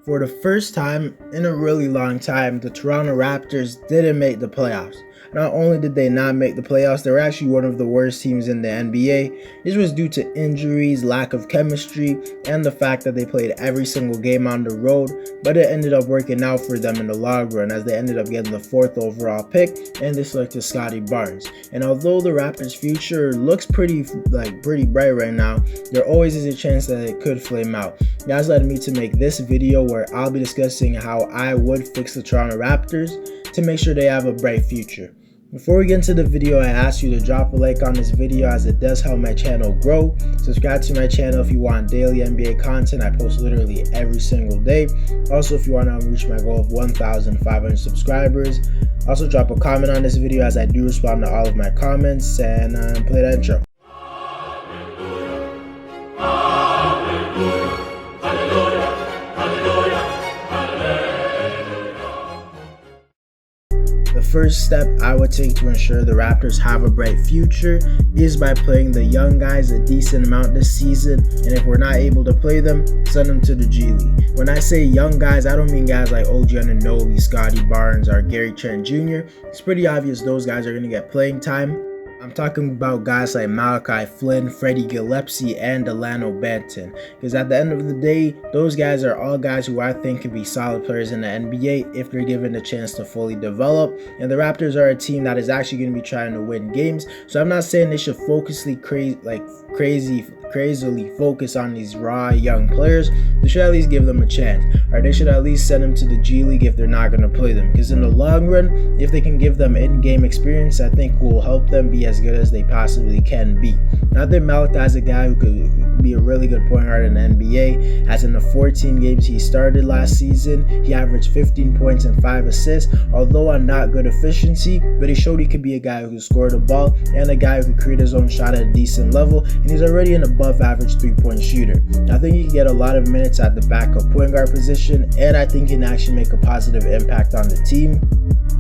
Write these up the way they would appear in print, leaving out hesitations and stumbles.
For the first time in a really long time, the Toronto Raptors didn't make the playoffs. Not only did they not make the playoffs, they were actually one of the worst teams in the NBA. This was due to injuries, lack of chemistry, and the fact that they played every single game on the road, but it ended up working out for them in the long run as they ended up getting the 4th overall pick and they selected Scottie Barnes. And although the Raptors' future looks pretty bright right now, there always is a chance that it could flame out. That's led me to make this video where I'll be discussing how I would fix the Toronto Raptors to make sure they have a bright future. Before we get into the video, I ask you to drop a like on this video as it does help my channel grow. Subscribe to my channel if you want daily NBA content. I post literally every single day. Also, if you want to reach my goal of 1,500 subscribers, also drop a comment on this video as I do respond to all of my comments, and play that intro. The first step I would take to ensure the Raptors have a bright future is by playing the young guys a decent amount this season, and if we're not able to play them, send them to the G League. When I say young guys, I don't mean guys like OG Anunoby, Scottie Barnes, or Gary Trent Jr. It's pretty obvious those guys are going to get playing time. I'm talking about guys like Malachi Flynn, Freddie Galepsi, and Delano Benn, because at the end of the day, those guys are all guys who I think can be solid players in the NBA if they're given a chance to fully develop. And the Raptors are a team that is actually going to be trying to win games, so I'm not saying they should crazily focus on these raw young players. They should at least give them a chance, or they should at least send them to the G League if they're not going to play them, because in the long run, if they can give them in-game experience, I think will help them be as good as they possibly can be. I think Malachi is a guy who could be a really good point guard in the NBA, as in the 14 games he started last season, he averaged 15 points and 5 assists, although on not good efficiency, but he showed he could be a guy who could score the ball and a guy who could create his own shot at a decent level, and he's already an above average 3-point shooter. I think he can get a lot of minutes at the backup point guard position, and I think he can actually make a positive impact on the team.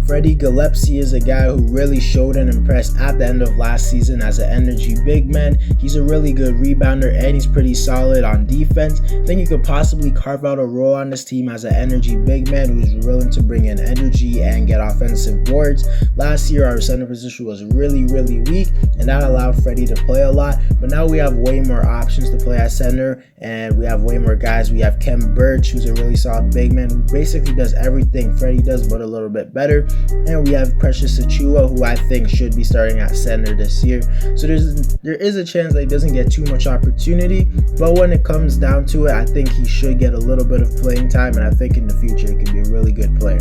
Freddie Galepsi is a guy who really showed and impressed at the end of last season as an energy big man. He's a really good rebounder and he's pretty solid on defense. I think he could possibly carve out a role on this team as an energy big man who's willing to bring in energy and get offensive boards. Last year our center position was really weak, and that allowed Freddie to play a lot, but now we have way more options to play at center and we have way more guys. We have Khem Birch, who's a really solid big man who basically does everything Freddie does but a little bit better. And we have Precious Achiuwa, who I think should be starting at center this year. So there is a chance that he doesn't get too much opportunity, but when it comes down to it, I think he should get a little bit of playing time, and I think in the future he can be a really good player.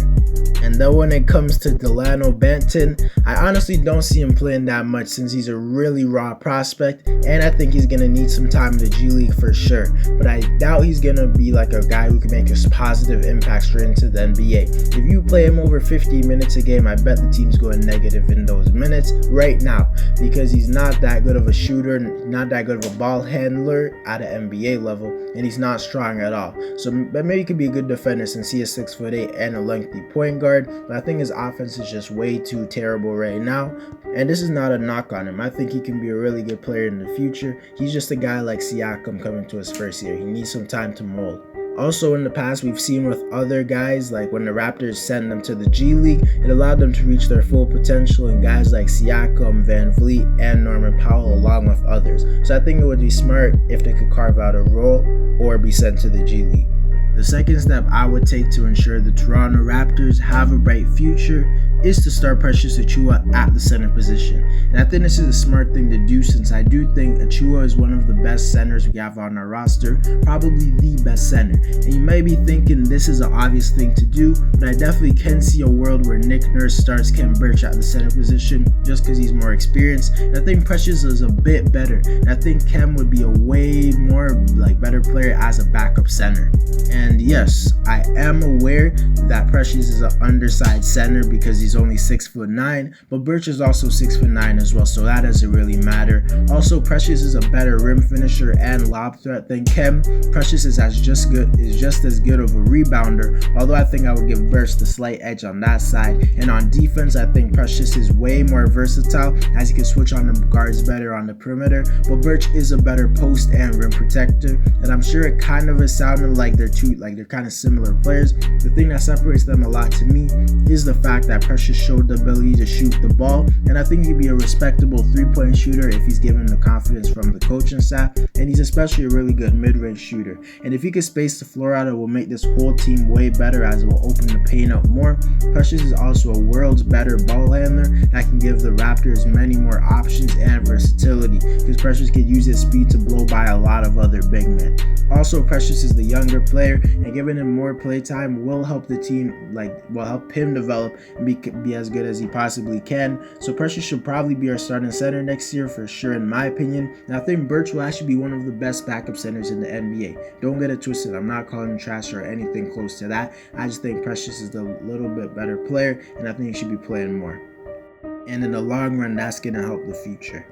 And then when it comes to Delano Benn, I honestly don't see him playing that much since he's a really raw prospect, and I think he's going to need some time in the G League for sure. But I doubt he's going to be like a guy who can make a positive impact straight into the NBA. If you play him over 50 minutes a game, I bet the team's going negative in those minutes right now, because he's not that good of a shooter, not that good of a ball handler at an NBA level, and he's not strong at all. So but maybe he could be a good defender since he is 6'8" and a lengthy point guard, but I think his offense is just way too terrible right now, and this is not a knock on him. I think he can be a really good player in the future. He's just a guy like Siakam coming to his first year. He needs some time to mold. Also in the past, we've seen with other guys, like when the Raptors sent them to the G League, it allowed them to reach their full potential, and guys like Siakam, Van Vliet, and Norman Powell along with others. So I think it would be smart if they could carve out a role or be sent to the G League. The second step I would take to ensure the Toronto Raptors have a bright future is to start Precious Achiuwa at the center position. And I think this is a smart thing to do, since I do think Achiuwa is one of the best centers we have on our roster, probably the best center. And you may be thinking this is an obvious thing to do, but I definitely can see a world where Nick Nurse starts Khem Birch at the center position just because he's more experienced. And I think Precious is a bit better, and I think Khem would be a way more better player as a backup center. And yes, I am aware that Precious is an undersized center because he's he's only 6'9", but Birch is also 6'9" as well, so that doesn't really matter. Also, Precious is a better rim finisher and lob threat than Kem. Precious is just as good of a rebounder, although I think I would give Birch the slight edge on that side. And on defense, I think Precious is way more versatile, as he can switch on the guards better on the perimeter, but Birch is a better post and rim protector, and I'm sure it kind of is sounding like they're kind of similar players. The thing that separates them a lot to me is the fact that Precious showed the ability to shoot the ball, and I think he'd be a respectable three-point shooter if he's given the confidence from the coaching staff, and he's especially a really good mid-range shooter. And if he could space the floor out, it will make this whole team way better, as it will open the paint up more. Precious is also a world's better ball handler that can give the Raptors many more options and versatility, because Precious could use his speed to blow by a lot of other big men. Also, Precious is the younger player, and giving him more playtime will help the team, will help him develop and be as good as he possibly can. So Precious should probably be our starting center next year for sure, in my opinion. And I think Birch will actually be one of the best backup centers in the NBA. Don't get it twisted, I'm not calling him trash or anything close to that. I just think Precious is a little bit better player, and I think he should be playing more. And in the long run, that's going to help the future.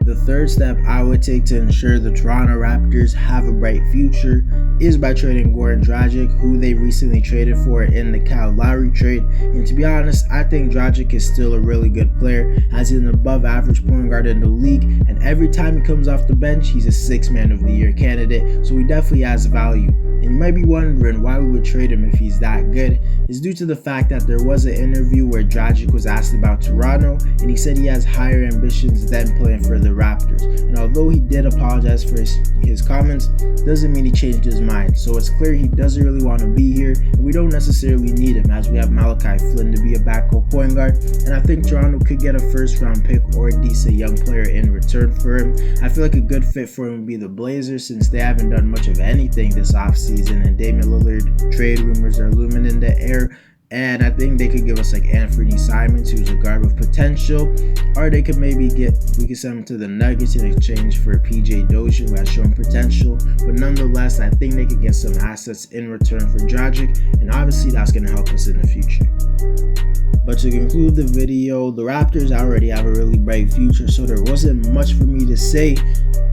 The third step I would take to ensure the Toronto Raptors have a bright future is by trading Goran Dragic, who they recently traded for in the Kyle Lowry trade. And to be honest, I think Dragic is still a really good player, as he's an above average point guard in the league, and every time he comes off the bench, he's a 6th Man of the Year candidate, so he definitely has value. And you might be wondering why we would trade him if he's that good. It's due to the fact that there was an interview where Dragic was asked about Toronto, and he said he has higher ambitions than playing for the Raptors. And although he did apologize for his comments, doesn't mean he changed his mind. So it's clear he doesn't really want to be here, and we don't necessarily need him, as we have Malachi Flynn to be a backup point guard. And I think Toronto could get a first-round pick or a decent young player in return for him. I feel like a good fit for him would be the Blazers, since they haven't done much of anything this offseason, and Damian Lillard trade rumors are looming in the air. And I think they could give us like Anthony Simons, who's a guard with potential, or we could send him to the Nuggets in exchange for PJ Dozier, who has shown potential. But nonetheless, I think they could get some assets in return for Dragic, and obviously that's going to help us in the future. But to conclude the video, the Raptors already have a really bright future, so there wasn't much for me to say.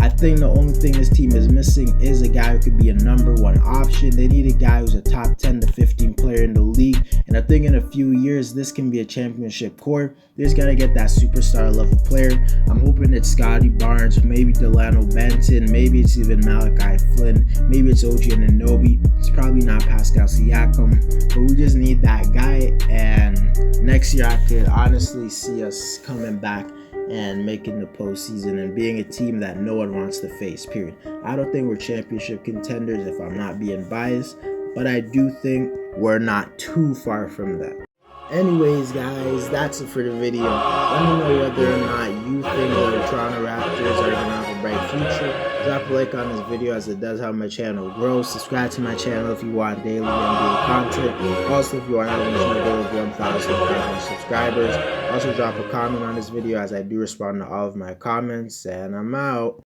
I think the only thing this team is missing is a guy who could be a number one option. They need a guy who's a top 10 to 15 player in the league, and I think in a few years this can be a championship core. They just gotta get that superstar level player. I'm hoping it's Scotty Barnes, maybe Delano Benn, maybe it's even Malachi Flynn, maybe it's OG Anunoby. It's probably not Pascal Siakam, but we just need that guy. And next year I could honestly see us coming back and making the postseason and being a team that no one wants to face, period. I don't think we're championship contenders if I'm not being biased, but I do think we're not too far from that. Anyways, guys, that's it for the video. Let me know whether or not you think the Toronto Raptors are going to have a bright future. Drop a like on this video, as it does help my channel grow. Subscribe to my channel if you want daily NBA content. Also, if you want to have a goal of 1,500 subscribers. Also, drop a comment on this video, as I do respond to all of my comments. And I'm out.